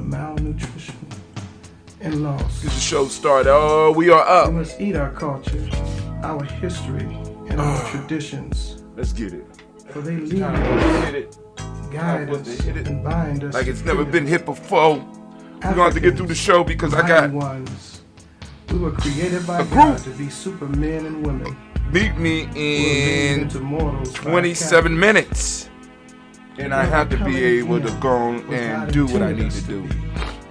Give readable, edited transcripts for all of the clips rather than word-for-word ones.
malnutrition, and loss. Get the show started. Oh, we are up. We must eat our culture, our history, and our traditions. Let's get it. For they lead Hit us, it. guide us, and bind us. Like it's never been hit before. We're going to have to get through the show because I got ones. We were created by God to be supermen and women. Meet me in 27 minutes. And I have to be able to go and do what I need to do.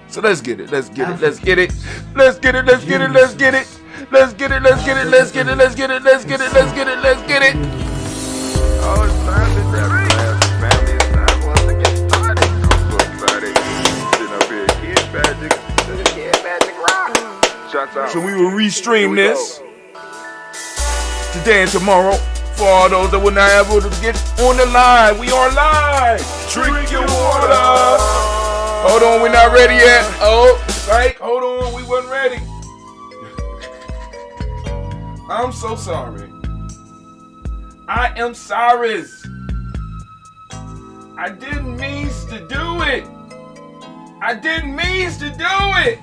So let's get it. Let's get it. Let's get it. Let's get it. Let's get it. Let's get it. Let's get it. Let's get it. Let's get it. Let's get it. Let's get it. Let's get it. Let's get it. Oh, it's time to grab it. Family, it's time for us to get started. I'm so excited. Sitting up here, Kid Magic Rock. Shots out. So we will restream this today and tomorrow. For all those that were not able to get on the line, we are live. Drink your water. Hold on, we're not ready yet. Oh, psych, hold on, we wasn't ready. I'm so sorry. I am sorry. I didn't mean to do it. I didn't mean to do it.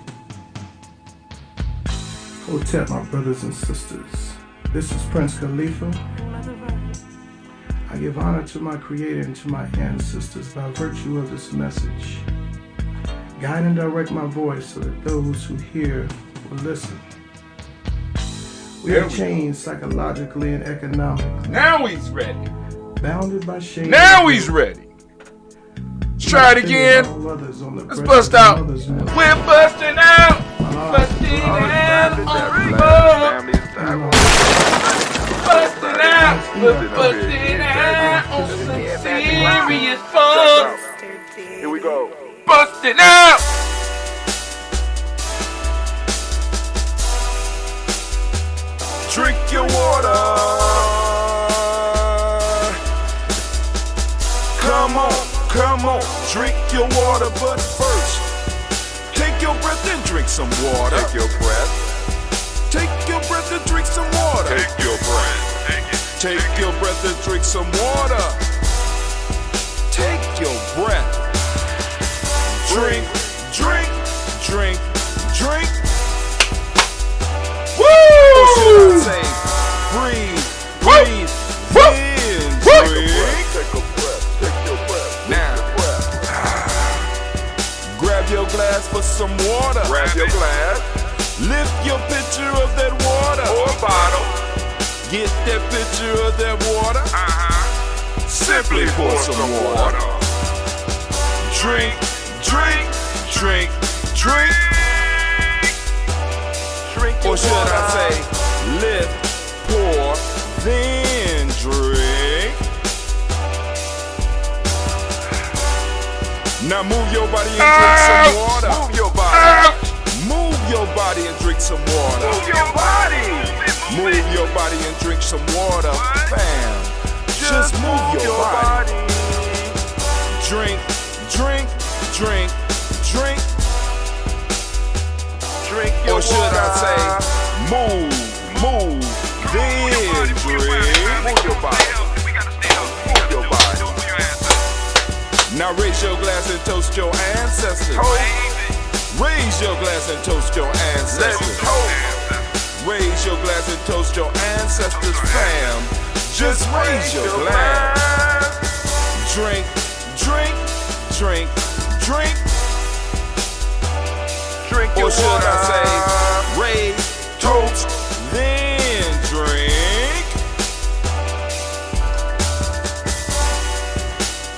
Hotep, my brothers and sisters. This is Prince Khalifa. I give honor to my Creator and to my ancestors by virtue of this message. Guide and direct my voice so that those who hear will listen. We are chained psychologically and economically. Now he's ready. Bounded by shame. Now he's ready. Let's try it again. Let's bust out. We're busting out. Busting out on remote. Busting out. We're busting out on some serious fun. Here we go. Busting out. Drink your water. Come on, drink your water, but first, take your breath and drink some water. Take your breath. Take your breath and drink some water. Take your breath. Take your breath and drink some water. Take your breath. Drink. Woo! Or should I say, breathe, then drink. Take a breath. Take your breath. Now, grab your glass for some water. Grab your glass. Lift your pitcher of that water. Or a bottle. Get that pitcher of that water. Simply pour some water. Drink. Or should I say, lift, pour, then drink. Now move your body and drink some water. Move your body. Move your body and drink some water. Move your body. Move your body and drink some water. Bam. Just move your body. Drink. Drink your Or should I say, move, then drink. Move your body. Move your body. Now raise your glass and toast your ancestors. Raise your glass and toast your ancestors. Raise your glass and toast your ancestors, fam. Just raise your glass. Drink. Drink your Or should water. I say, raise, toast, then drink.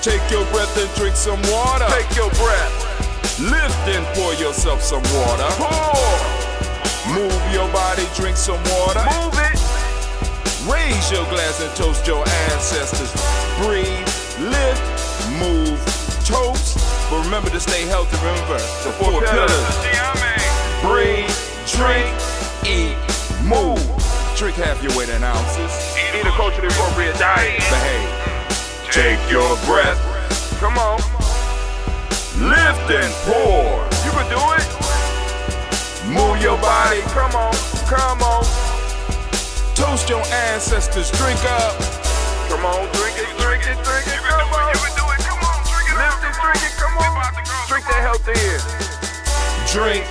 Take your breath and drink some water. Take your breath. Lift and pour yourself some water. Pour. Move your body, drink some water. Move it. Raise your glass and toast your ancestors. Breathe, lift, move, toast. But remember to stay healthy. Remember the four pillars. Breathe, drink, eat, move. Drink half your weight in ounces. Eat a culturally appropriate diet. Behave. Take your breath. Come on. Lift and pour. You can do it. Move your body. Come on. Toast your ancestors. Drink up. Come on, drink it. Come on. You can do it. Come on, drink it. Lift and drink it. Come Drink that health in. Drink,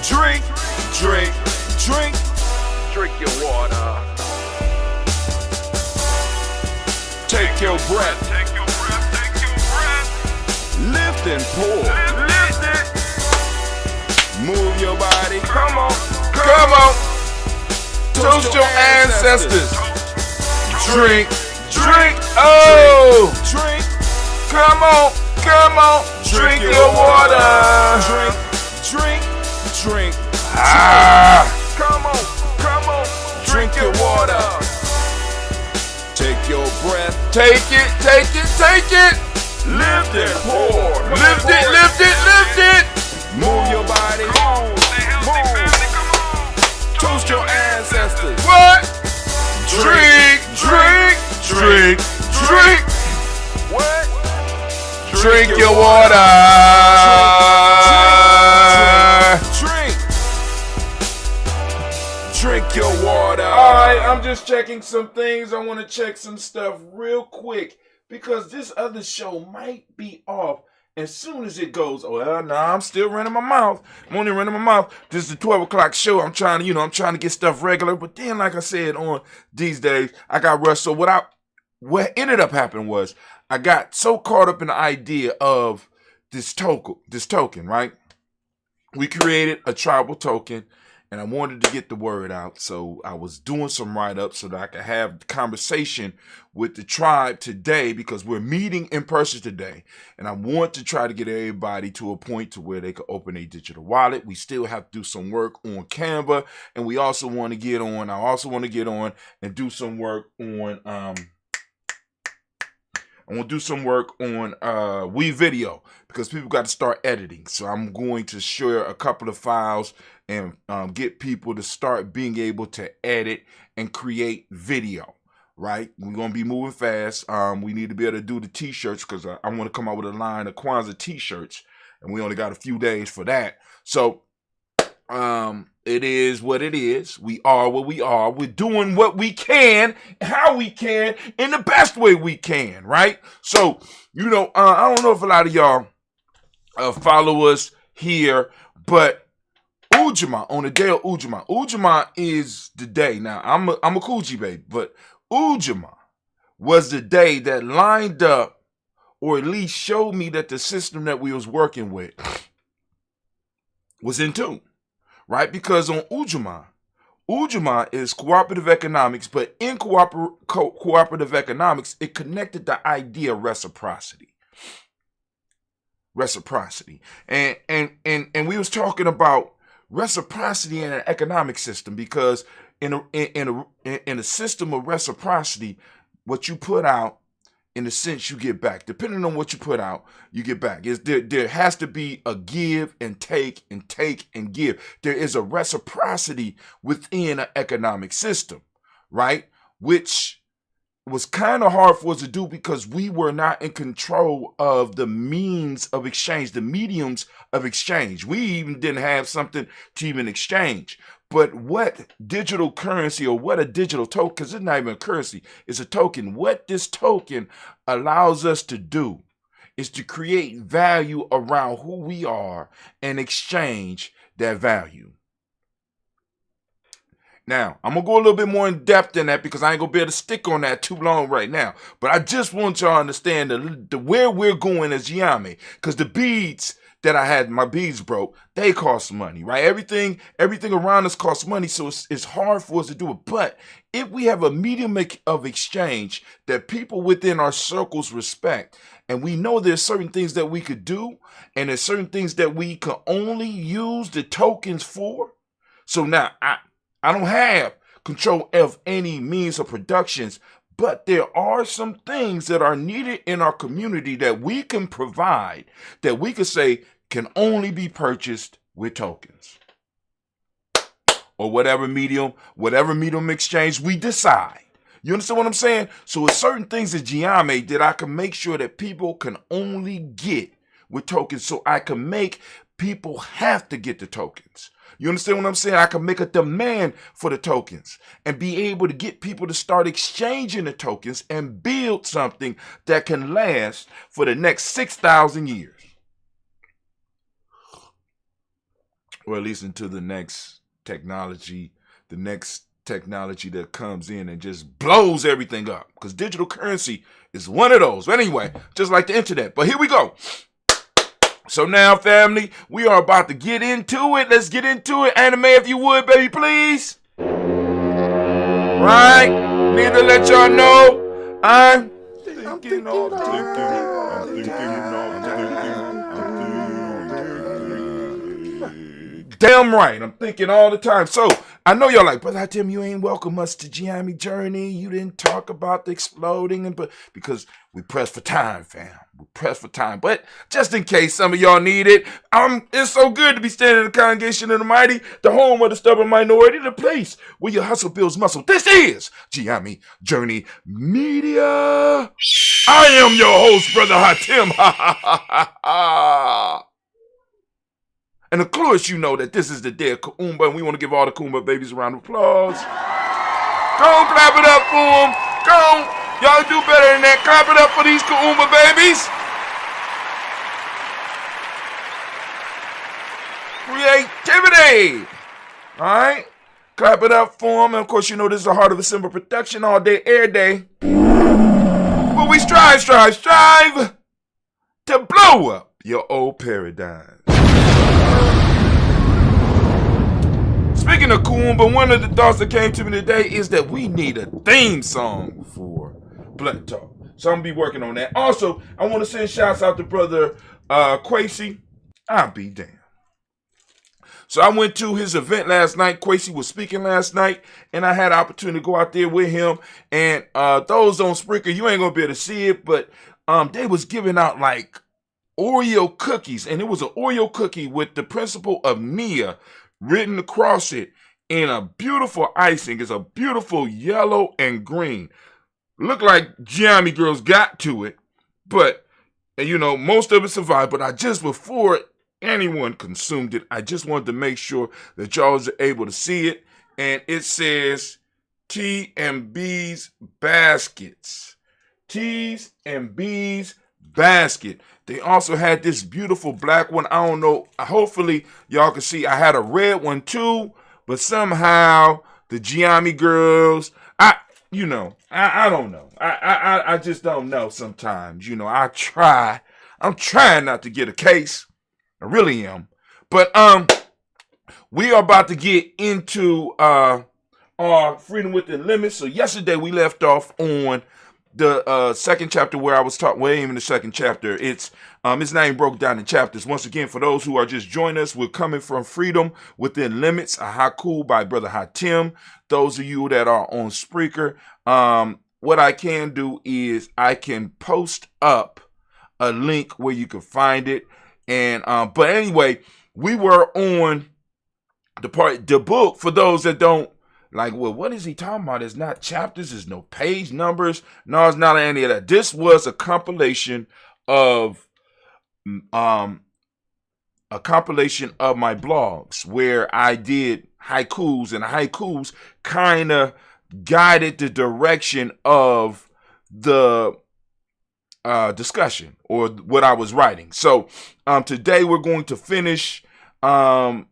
drink, drink, drink. Drink your water. Take your breath. Take your breath. Take your breath. Lift and pour. Lift it. Move your body. Come on. Come on. Toast your ancestors. Drink. Drink. Oh. Drink. Come on. Come on. Drink your water. Drink. Drink. Drink. Ah. Come on. Come on. Drink your water. Take your breath. Take it. Take it. Take it. Lift and pour. Lift it. Lift it. Lift it. Move your body. Move. Toast your ancestors. What? Drink. Drink. Drink. Drink. What? Drink your water. Drink. Drink your water. Alright, I'm just checking some things. I want to check some stuff real quick because this other show might be off. As soon as it goes, well, nah, I'm still running my mouth. I'm only running my mouth. This is the 12 o'clock show. I'm trying to get stuff regular. But then, like I said, on these days, I got rushed. So what ended up happening was I got so caught up in the idea of this token, right? We created a tribal token, and I wanted to get the word out. So I was doing some write-ups so that I could have conversation with the tribe today because we're meeting in person today. And I want to try to get everybody to a point to where they can open a digital wallet. We still have to do some work on Canva, and I also want to get on and do some work on WeVideo because people got to start editing. So I'm going to share a couple of files and get people to start being able to edit and create video, right? We're going to be moving fast. We need to be able to do the t-shirts because I want to come out with a line of Kwanzaa t-shirts, and we only got a few days for that. So it is what it is. We are what we are. We're doing what we can, how we can, in the best way we can, right? So, I don't know if a lot of y'all follow us here, but Ujamaa, on the day of Ujamaa is the day. Now, I'm a Coochie baby, but Ujamaa was the day that lined up, or at least showed me that the system that we was working with was in tune. Right? Because on Ujamaa is cooperative economics, but in cooperative economics, it connected the idea of reciprocity. And we was talking about reciprocity in an economic system because in a system of reciprocity, what you put out, in a sense, you get back. Depending on what you put out, you get back. There has to be a give and take and take and give. There is a reciprocity within an economic system, right? Which was kind of hard for us to do because we were not in control of the means of exchange, the mediums of exchange. We even didn't have something to even exchange. But what digital currency, or what a digital token, because it's not even a currency, it's a token. What this token allows us to do is to create value around who we are and exchange that value. Now, I'm going to go a little bit more in depth in that because I ain't going to be able to stick on that too long right now. But I just want y'all to understand the where we're going as Yami, because the beads that I had, my beads broke, they cost money, right? Everything around us costs money, so it's hard for us to do it. But if we have a medium of exchange that people within our circles respect, and we know there's certain things that we could do, and there's certain things that we can only use the tokens for. So now I don't have control of any means of productions, but there are some things that are needed in our community that we can provide, that we could say can only be purchased with tokens. Or whatever medium exchange we decide. You understand what I'm saying? So it's certain things at Giame that I can make sure that people can only get with tokens, so I can make people have to get the tokens. You understand what I'm saying? I can make a demand for the tokens and be able to get people to start exchanging the tokens and build something that can last for the next 6,000 years. or at least into the next technology that comes in and just blows everything up. Because digital currency is one of those. But anyway, just like the internet. But here we go. So now, family, we are about to get into it. Let's get into it. Anime, if you would, baby, please. Right? Need to let y'all know I'm thinking all the damn right. I'm thinking all the time. So I know y'all like, Brother Tim, you ain't welcome us to Giami Journey. You didn't talk about the exploding, but because we press for time, fam. We press for time. But just in case some of y'all need it, it's so good to be standing in the congregation of the mighty, the home of the stubborn minority, the place where your hustle builds muscle. This is Giami Journey Media. I am your host, Brother Hatim. Ha ha ha ha ha. And of course, you know that this is the day of Kuumba, and we want to give all the Kuumba babies a round of applause. Go on, clap it up for them. Go on. Y'all do better than that. Clap it up for these Kuumba babies. Creativity. All right? Clap it up for them. And of course, you know this is the Heart of a Simba production all day, every day. But we strive to blow up your old paradigm. Speaking of Kuumba, one of the thoughts that came to me today is that we need a theme song for Blood Talk. So I'm going to be working on that. Also, I want to send shouts out to Brother Quasi. I'll be damned. So I went to his event last night. Quasi was speaking last night, and I had an opportunity to go out there with him. And those on Spreaker, you ain't going to be able to see it, but they was giving out like Oreo cookies. And it was an Oreo cookie with the principle of Nia written across it in a beautiful icing. It's a beautiful yellow and green. Look like Giami girls got to it, but you know, most of it survived. But before anyone consumed it, I just wanted to make sure that y'all was able to see it. And it says T&B's Baskets. T's and B's Basket. They also had this beautiful black one. I don't know. Hopefully y'all can see. I had a red one too, but somehow the Giami girls, I don't know. I just don't know sometimes. You know, I'm trying not to get a case. I really am. But we are about to get into our Freedom Within Limits. So yesterday we left off on the second chapter where I was talking. Well, even the second chapter. It's not even broke down in chapters. Once again, for those who are just joining us, we're coming from Freedom Within Limits, a haiku by Brother Hatim. Those of you that are on Spreaker, what I can do is I can post up a link where you can find it. And but anyway, we were on the book. For those that don't like, well, what is he talking about? It's not chapters, there's no page numbers. No, it's not any of that. This was a compilation of my blogs where I did haikus, and haikus kind of guided the direction of the discussion or what I was writing. So today we're going to finish what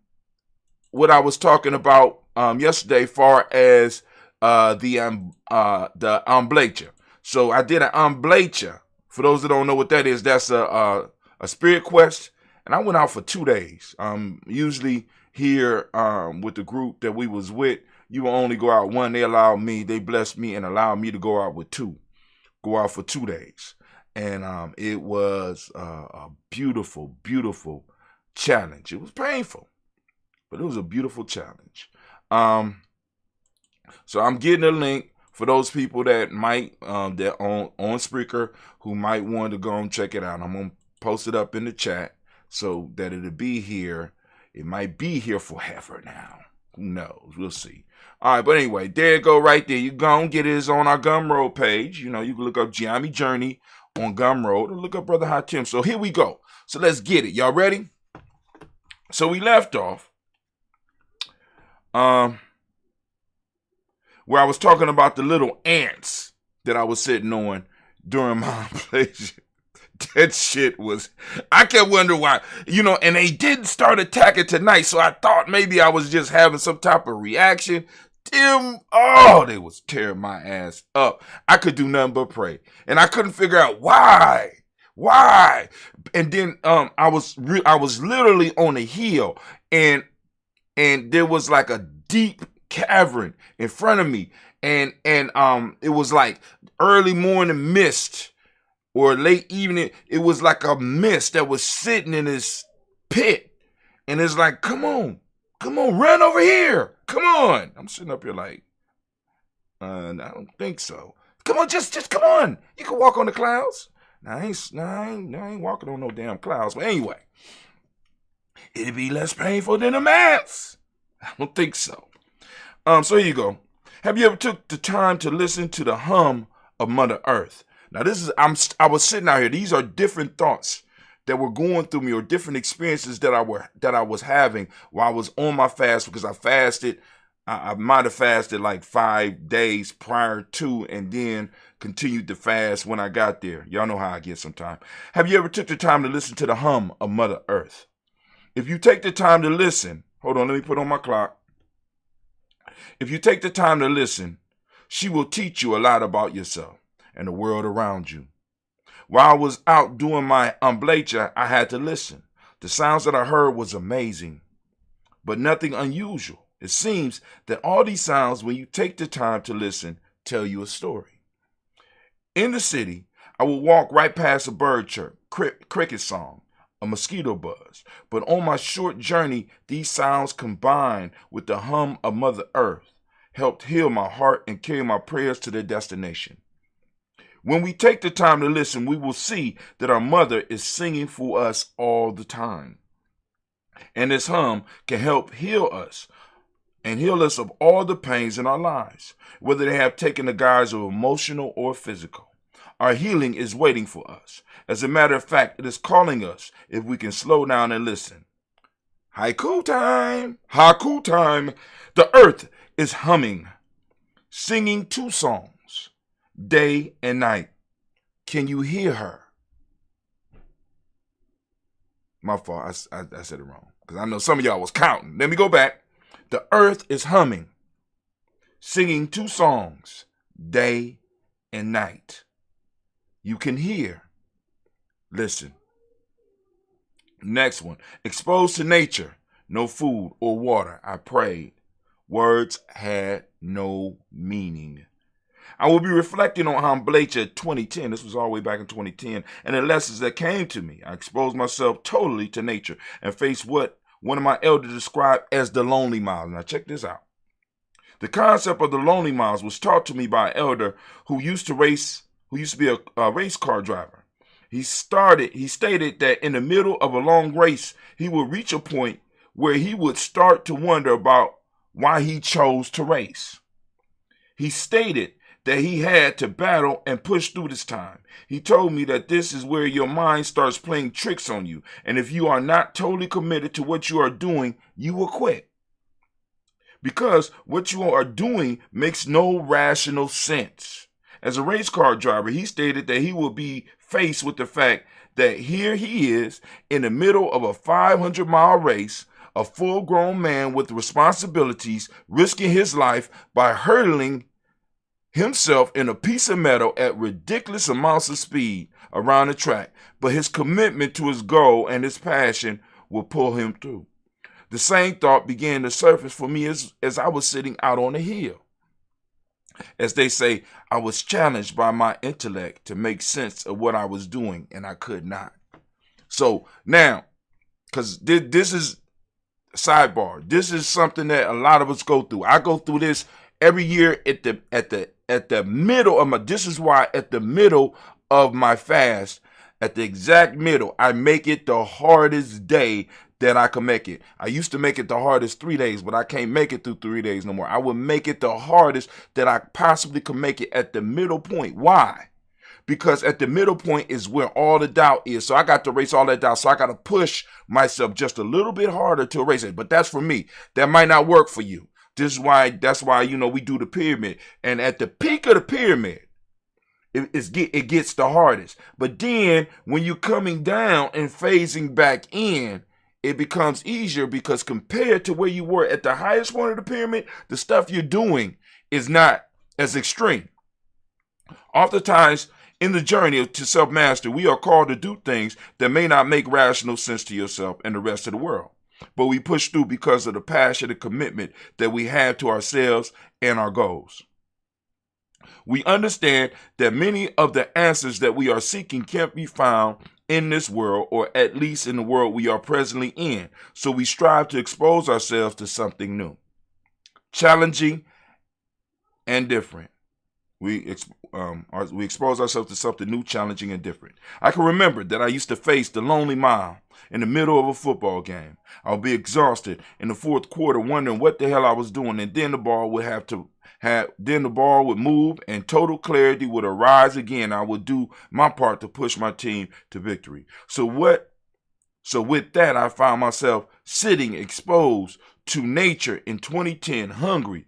I was talking about yesterday, far as the amblacha. So I did an amblacha. For those that don't know what that is, that's a spirit quest, and I went out for 2 days. Usually here with the group that we was with, you will only go out one. They blessed me and allowed me to go out for 2 days. And it was a beautiful, beautiful challenge. It was painful, but it was a beautiful challenge. So I'm getting a link for those people that might that on Spreaker who might want to go and check it out. I'm gonna post it up in the chat so that it'll be here. It might be here forever now. Who knows? We'll see. All right, but anyway, there you go, right there. You go and get it. It's on our Gumroad page. You know, you can look up Giami Journey on Gumroad or look up Brother Hatim. So here we go. So let's get it. Y'all ready? So we left off where I was talking about the little ants that I was sitting on during my That shit was, I kept wondering why, and they didn't start attacking tonight. So I thought maybe I was just having some type of reaction. They was tearing my ass up. I could do nothing but pray. And I couldn't figure out why. And then I was literally on a hill, and there was like a deep cavern in front of me. And it was like early morning mist or late evening. It was like a mist that was sitting in this pit. And it's like, come on, run over here. Come on. I'm sitting up here like, I don't think so. Come on, just come on. You can walk on the clouds. I ain't walking on no damn clouds. But anyway, it'd be less painful than a man's. I don't think so. So here you go. Have you ever took the time to listen to the hum of Mother Earth? Now I was sitting out here. These are different thoughts that were going through me, or different experiences that I was having while I was on my fast, because I fasted. I might have fasted like 5 days prior to, and then continued to fast when I got there. Y'all know how I get sometimes. Have you ever took the time to listen to the hum of Mother Earth? If you take the time to listen, hold on, let me put on my clock. If you take the time to listen, she will teach you a lot about yourself and the world around you. While I was out doing my amblacha, I had to listen. The sounds that I heard was amazing, but nothing unusual. It seems that all these sounds, when you take the time to listen, tell you a story. In the city, I would walk right past a bird chirp, cricket song, a mosquito buzz. But on my short journey, these sounds combined with the hum of Mother Earth helped heal my heart and carry my prayers to their destination. When we take the time to listen, we will see that our mother is singing for us all the time. And this hum can help heal us and heal us of all the pains in our lives, whether they have taken the guise of emotional or physical. Our healing is waiting for us. As a matter of fact, it is calling us if we can slow down and listen. Haiku time! Haiku time! The earth is humming, singing 2 songs, day and night. Can you hear her? My fault, I said it wrong, because I know some of y'all was counting. Let me go back. The earth is humming, singing 2 songs, day and night. You can hear. Listen. Next one. Exposed to nature, no food or water. I prayed. Words had no meaning. I will be reflecting on Amblacha 2010. This was all the way back in 2010. And the lessons that came to me. I exposed myself totally to nature and faced what one of my elders described as the lonely miles. Now check this out. The concept of the lonely miles was taught to me by an elder who used to be a race car driver. He stated that in the middle of a long race, he would reach a point where he would start to wonder about why he chose to race. He stated that he had to battle and push through this time. He told me that this is where your mind starts playing tricks on you. And if you are not totally committed to what you are doing, you will quit. Because what you are doing makes no rational sense. As a race car driver, he stated that he will be faced with the fact that here he is in the middle of a 500-mile race, a full-grown man with responsibilities, risking his life by hurtling himself in a piece of metal at ridiculous amounts of speed around the track. But his commitment to his goal and his passion will pull him through. The same thought began to surface for me as I was sitting out on the hill. As they say, I was challenged by my intellect to make sense of what I was doing, and I could not. So now, because this is sidebar, this is something that a lot of us go through. I go through this every year at the middle of my. This is why at the middle of my fast, at the exact middle, I make it the hardest day that I can make it. I used to make it the hardest 3 days, but I can't make it through 3 days no more. I would make it the hardest that I possibly could make it at the middle point. Why? Because at the middle point is where all the doubt is. So I got to erase all that doubt. So I got to push myself just a little bit harder to erase it. But that's for me. That might not work for you. That's why, we do the pyramid. And at the peak of the pyramid It gets the hardest. But then when you're coming down and phasing back in, it becomes easier because compared to where you were at the highest point of the pyramid, the stuff you're doing is not as extreme. Oftentimes, in the journey to self-mastery, we are called to do things that may not make rational sense to yourself and the rest of the world. But we push through because of the passion and commitment that we have to ourselves and our goals. We understand that many of the answers that we are seeking can't be found in this world, or at least in the world we are presently in. So we strive to expose ourselves to something new, challenging, and different. We expose ourselves to something new, challenging, and different. I can remember that I used to face the lonely mile in the middle of a football game. I would be exhausted in the fourth quarter, wondering what the hell I was doing, and then the ball would move, and total clarity would arise again. I would do my part to push my team to victory. So with that, I found myself sitting exposed to nature in 2010, hungry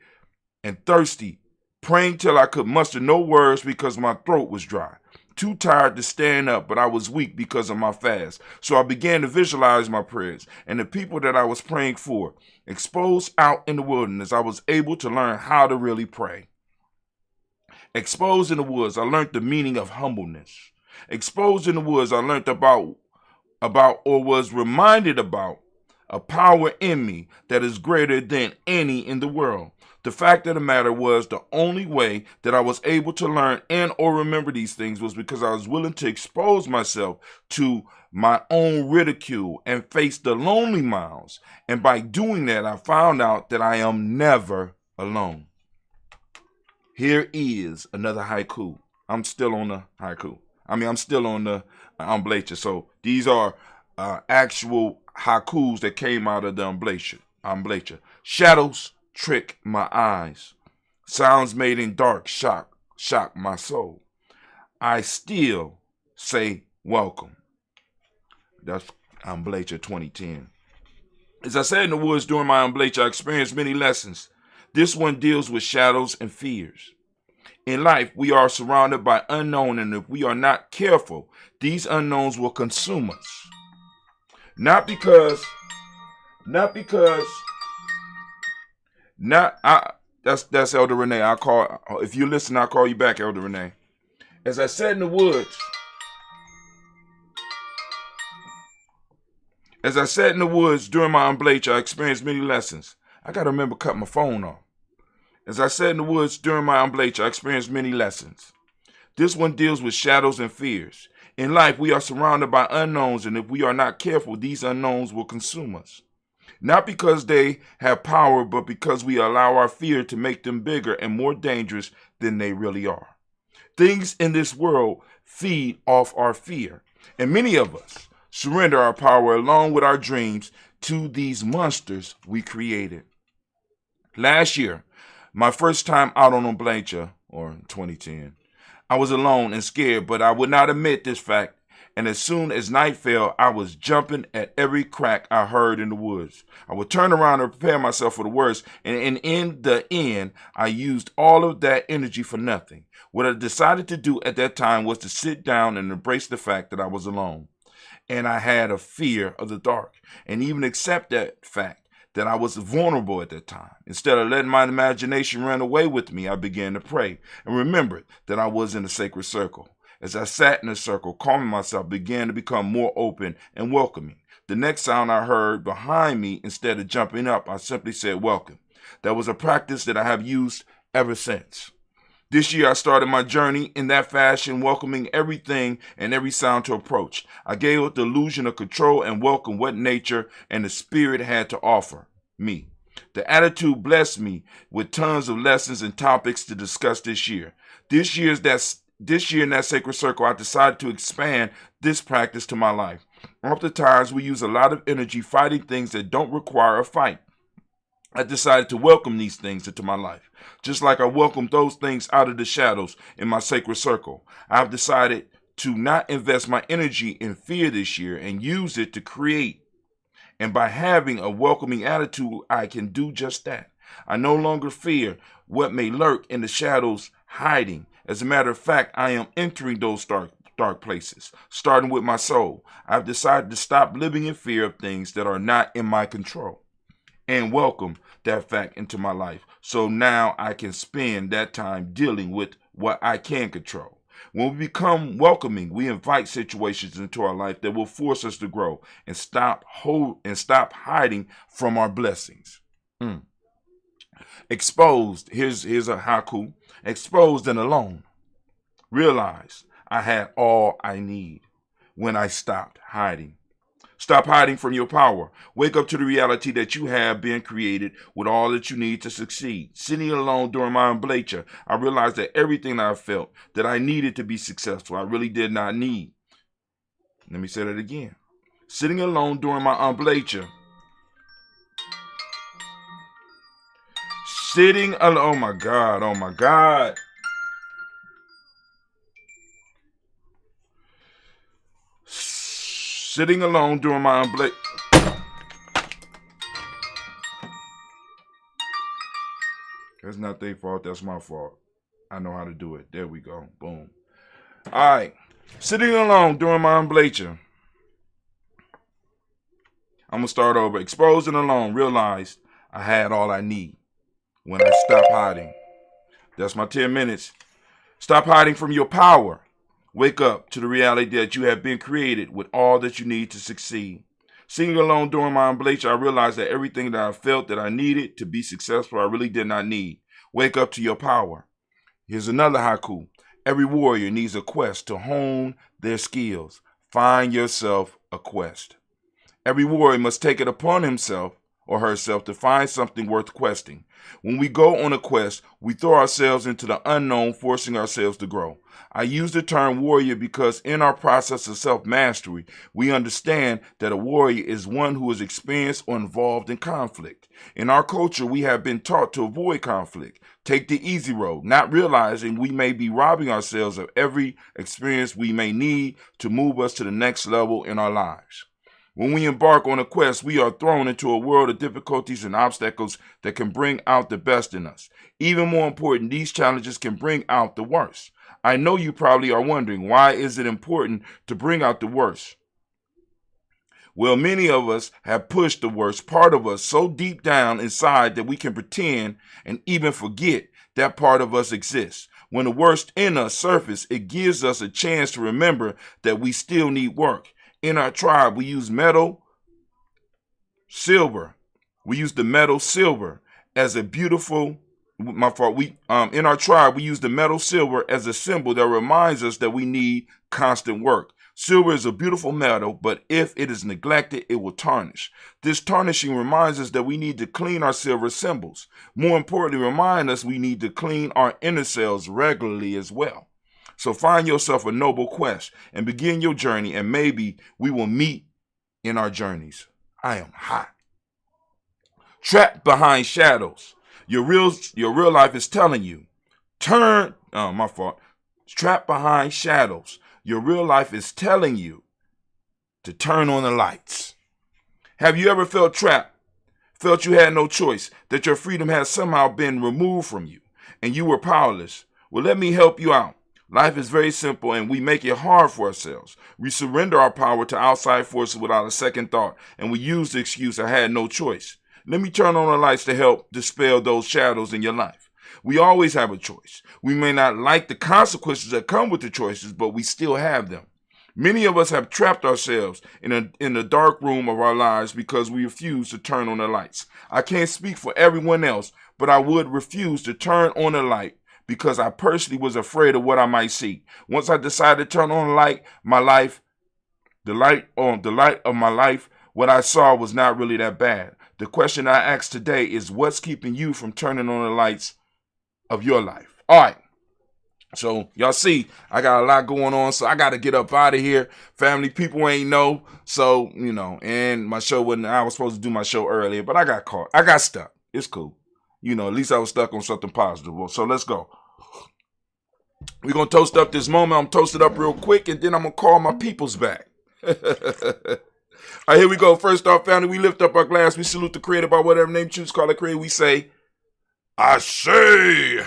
and thirsty, praying till I could muster no words because my throat was dry. Too tired to stand up, but I was weak because of my fast. So I began to visualize my prayers and the people that I was praying for. Exposed out in the wilderness, I was able to learn how to really pray. Exposed in the woods, I learned the meaning of humbleness. Exposed in the woods, I learned about or was reminded about a power in me that is greater than any in the world. The fact of the matter was, the only way that I was able to learn and or remember these things was because I was willing to expose myself to my own ridicule and face the lonely miles. And by doing that, I found out that I am never alone. Here is another haiku. I'm still on the haiku. I'm still on the amblacha. So these are actual haikus that came out of the amblacha. Shadows trick my eyes. Sounds made in dark shock my soul. I still say welcome. That's amblacha 2010. As I said in the woods during my amblacha, I experienced many lessons. This one deals with shadows and fears. In life, we are surrounded by unknown, and if we are not careful, these unknowns will consume us. That's Elder Renee. If you listen, I'll call you back, Elder Renee. As I said in the woods during my amblacha, I experienced many lessons. I gotta remember cutting my phone off. As I said in the woods during my amblacha, I experienced many lessons. This one deals with shadows and fears. In life, we are surrounded by unknowns, and if we are not careful, these unknowns will consume us. Not because they have power, but because we allow our fear to make them bigger and more dangerous than they really are. Things in this world feed off our fear, and many of us surrender our power along with our dreams to these monsters we created. Last year, my first time out on amblacha, or 2010, I was alone and scared, but I would not admit this fact. And as soon as night fell, I was jumping at every crack I heard in the woods. I would turn around and prepare myself for the worst, and in the end, I used all of that energy for nothing. What I decided to do at that time was to sit down and embrace the fact that I was alone, and I had a fear of the dark, and even accept that fact that I was vulnerable at that time. Instead of letting my imagination run away with me, I began to pray and remembered that I was in a sacred circle. As I sat in the circle, calming myself, began to become more open and welcoming. The next sound I heard behind me, instead of jumping up, I simply said, welcome. That was a practice that I have used ever since. This year, I started my journey in that fashion, welcoming everything and every sound to approach. I gave up the illusion of control and welcomed what nature and the spirit had to offer me. The attitude blessed me with tons of lessons and topics to discuss this year. This year in that sacred circle, I decided to expand this practice to my life. Oftentimes, we use a lot of energy fighting things that don't require a fight. I decided to welcome these things into my life, just like I welcomed those things out of the shadows in my sacred circle. I've decided to not invest my energy in fear this year and use it to create. And by having a welcoming attitude, I can do just that. I no longer fear what may lurk in the shadows hiding, As a matter of fact, I am entering those dark places, starting with my soul. I've decided to stop living in fear of things that are not in my control and welcome that fact into my life. So now I can spend that time dealing with what I can control. When we become welcoming, we invite situations into our life that will force us to grow and stop hiding from our blessings. Exposed, here's a haiku. Exposed and alone. Realize I had all I need when I stopped hiding. Stop hiding from your power. Wake up to the reality that you have been created with all that you need to succeed. Sitting alone during my amblatia, I realized that everything I felt that I needed to be successful, I really did not need. Let me say that again. Sitting alone during my amblatia. Sitting alone. Oh my God. Oh my God. Sitting alone during my amblatia. That's not their fault. That's my fault. I know how to do it. There we go. Boom. All right. Sitting alone during my amblatia. I'm going to start over. Exposed and alone. Realized I had all I need when I stopped hiding. That's my 10 minutes. Stop hiding from your power. Wake up to the reality that you have been created with all that you need to succeed. Sitting alone during my amblatia, I realized that everything that I felt that I needed to be successful, I really did not need. Wake up to your power. Here's another haiku. Every warrior needs a quest to hone their skills. Find yourself a quest. Every warrior must take it upon himself or herself to find something worth questing. When we go on a quest, we throw ourselves into the unknown, forcing ourselves to grow. I use the term warrior because in our process of self-mastery, we understand that a warrior is one who is experienced or involved in conflict. In our culture, we have been taught to avoid conflict, take the easy road, not realizing we may be robbing ourselves of every experience we may need to move us to the next level in our lives. When we embark on a quest, we are thrown into a world of difficulties and obstacles that can bring out the best in us. Even more important, these challenges can bring out the worst. I know you probably are wondering, why is it important to bring out the worst? Well, many of us have pushed the worst part of us so deep down inside that we can pretend and even forget that part of us exists. When the worst in us surfaces, it gives us a chance to remember that we still need work. In our tribe, we use silver. We use the metal silver as a beautiful, in our tribe, we use the metal silver as a symbol that reminds us that we need constant work. Silver is a beautiful metal, but if it is neglected, it will tarnish. This tarnishing reminds us that we need to clean our silver symbols. More importantly, remind us we need to clean our inner selves regularly as well. So find yourself a noble quest and begin your journey, and maybe we will meet in our journeys. I am hot. Trapped behind shadows. Your real life is telling you, Trapped behind shadows. Your real life is telling you to turn on the lights. Have you ever felt trapped? Felt you had no choice, that your freedom has somehow been removed from you and you were powerless? Well, let me help you out. Life is very simple and we make it hard for ourselves. We surrender our power to outside forces without a second thought, and we use the excuse, I had no choice. Let me turn on the lights to help dispel those shadows in your life. We always have a choice. We may not like the consequences that come with the choices, but we still have them. Many of us have trapped ourselves in the dark room of our lives because we refuse to turn on the lights. I can't speak for everyone else, but I would refuse to turn on the light because I personally was afraid of what I might see. Once I decided to turn on the light of my life, what I saw was not really that bad. The question I ask today is, what's keeping you from turning on the lights of your life? All right. So y'all see, I got a lot going on, so I got to get up out of here. Family, people ain't know. So, and my show I was supposed to do my show earlier, but I got caught. I got stuck. It's cool. At least I was stuck on something positive. So let's go. We're going to toast up this moment. I'm toasted up real quick, and then I'm going to call my peoples back. All right, here we go. First off, family, we lift up our glass. We salute the creator by whatever name you choose to call it creator. We say, I say.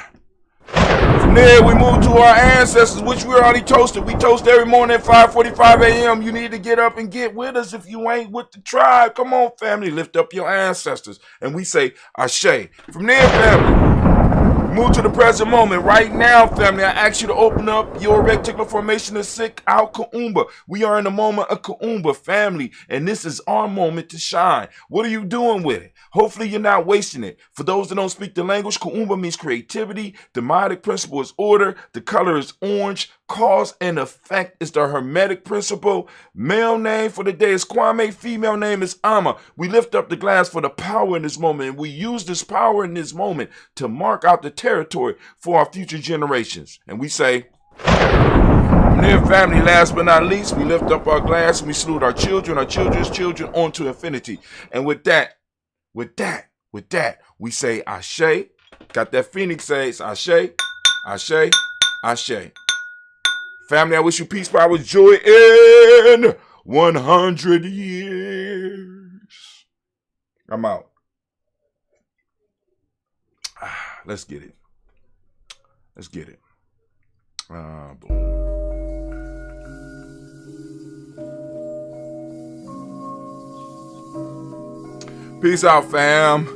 From there, we move to our ancestors, which we already toasted. We toast every morning at 5:45 a.m. You need to get up and get with us if you ain't with the tribe. Come on, family, lift up your ancestors. And we say, Ashe. From there, family, move to the present moment. Right now, family, I ask you to open up your reticular formation and seek out Kuumba. We are in the moment of Kuumba, family, and this is our moment to shine. What are you doing with it? Hopefully you're not wasting it. For those that don't speak the language, Kuumba means creativity. The Modic principle is order. The color is orange. Cause and effect is the Hermetic principle. Male name for the day is Kwame. Female name is Ama. We lift up the glass for the power in this moment, and we use this power in this moment to mark out the territory for our future generations. And we say, dear family, last but not least, we lift up our glass and we salute our children's children on to infinity. And with that, we say Ashe. Got that Phoenix says Ashe, Ashe, Ashe. Family, I wish you peace, power, joy in 100 years. I'm out. Let's get it. Let's get it. Boom. Peace out, fam.